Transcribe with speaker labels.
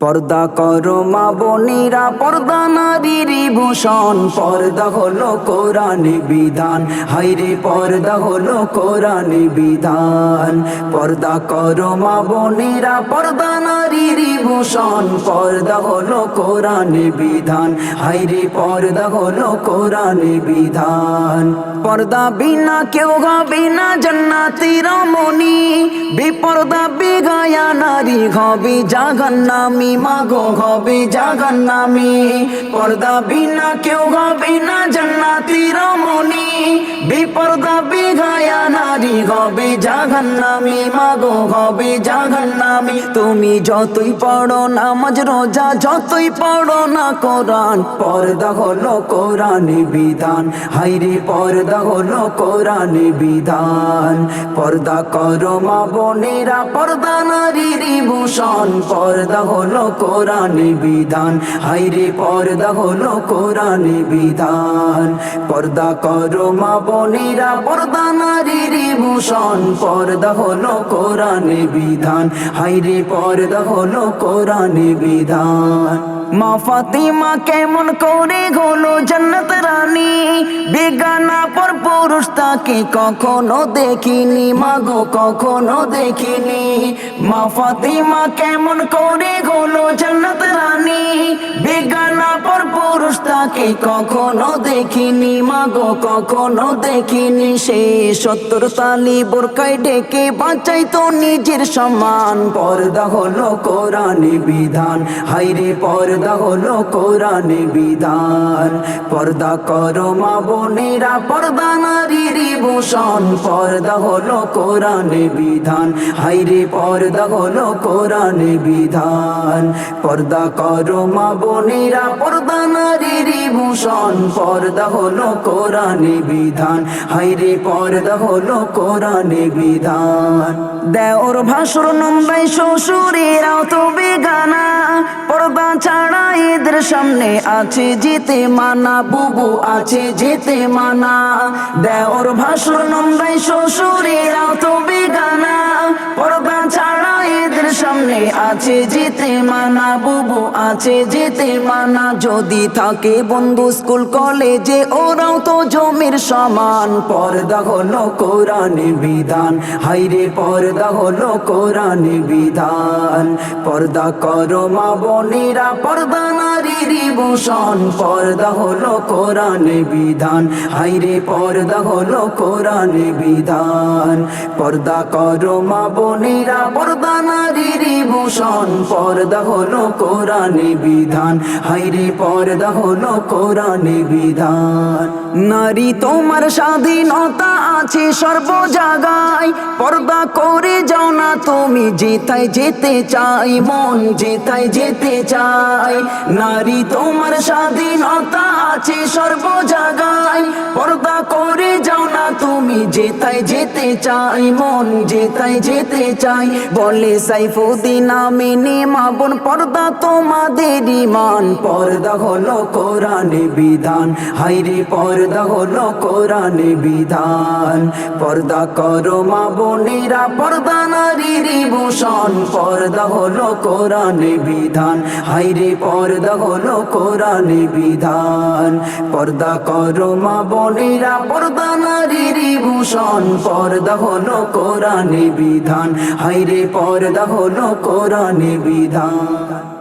Speaker 1: পর্দা করো মা বোনেরা, পর্দা নারীর ভূষণ, পর্দা হলো কোরআনী বিধান, হায়রে পর্দা হলো কোরআনী বিধান। পর্দা করো মা বোনেরা, পর্দা নারীর ভূষণ, পর্দা হলো কোরআনী বিধান, হায়রে পর্দা হলো কোরআনী বিধান। পর্দা বিনা কেউ হবে না জান্নাতি রমণী, বেপর্দা বেগায়া নারী হবে জাহান্নামী, মাগো হবে জাহান্নামী। পর্দা বিনা কেউ হবে না জান্নাতি রমণী, বেপর্দা বেগায়া নারী হবে জাহান্নামী, মাগো হবে জাহান্নামী। তুমি যতই পড়ো নামাজ রোজা, যতই পড়ো না কোরআন, পর্দা হলো কোরআনী বিধান, হায়রে পর্দা হলো কোরআনী বিধান। পর্দা করো মা বোনেরা, পর্দা নারীর ভূষণ, পর্দা হলো কোরআনী বিধান, হায়রে পর্দা হলো কোরআনী বিধান। পর্দা করো মা বোনেরা, পর্দা নারীর ভূষণ, পর্দা হলো কোরআনী বিধান, হায়রে পর্দা হলো কোরআনী বিধান। মা ফাতিমা কেমন করে হলো জান্নাত রানী, বেগানা পর পুরুষ তাকে কখনো দেখিনি, মাগো কখনো দেখিনি। মা ফাতিমা কেমন করে হলো জান্নাত রানী, বেগানা পর পুরুষ তাকে কখনো দেখিনি, মাগো কখনো দেখিনি। সে 70 তালি বোরকায় ডেকে বাঁচাইতো নিজের সম্মান, পর্দা হলো কোরআনী বিধান, হায়রে পর্দা হলো কোরআনী বিধান। পর্দা করো মা বোনেরা, পর্দা নারীর ভূষণ, পর্দা হলো কোরআনী বিধান, হায়রে পর্দা হলো কোরআনী বিধান। পর্দা করো মা বোনেরা, পর্দা নারীর ভূষণ, পর্দা হলো কোরআনী বিধান, হায়রে পর্দা হলো কোরআনী বিধান। দেওর ভাসুর নন্দাই শ্বশুরেরাও তো বেগানা, পর্দা ছাড়া এদের সামনে আছে যেতে মানা, বুবু আছে যেতে মানা। দেওর ভাসুর নন্দাই শ্বশুরেরাও তো বেগানা, পর্দা ছাড়া এদের সামনে আছে যেতে মানা, বুবু আছে যেতে মানা। যদি থাকে বন্ধু স্কুল কলেজে ওরাও তো জমির সমান, পর্দা হলো কোরআনী বিধান, হায়রে পর্দা হলো কোরআনী বিধান। পর্দা করো মা বোনেরা, পর্দা নারীর ভূষণ, পর্দা হলো কোরআনী বিধান, হায়রে পর্দা হলো কোরআনী বিধান। পর্দা করো মা বোনেরা, পর্দা নারীর ভূষণ, পর্দা হলো কোরআনী বিধান, হায়রে পর্দা হলো কোরআনী বিধান। নারী তোমার স্বাধীনতা আছে সর্ব জায়গায়, পর্দা করে যাও না তুমি যেথায় যেতে চাই, মন যেথায় যেতে চাই। নারী তোমার স্বাধীনতা আছে সর্ব জায়গায়, পর্দা করে যাও না তুমি যেথায় যেতে চাই, মন যেথায় যেতে চাই। বলে সাইফুদ্দিন আমিনী মা বোন, পর্দা তোমাদের ইমান, পর্দা হলো কোরআনী বিধান, হায়রে পর্দা হলো কোরআনী বিধান। পর্দা করো মা বোনেরা, পর্দা নারীর ভূষণ, পর্দা হলো কোরআনী বিধান, হায়রে পর্দা হলো কোরআনী বিধান। পর্দা করো মা বোনেরা, পর্দা নারীর ভূষণ, পর্দা হলো কোরআনী বিধান, হায়রে পর্দা হলো কোরআনী বিধান।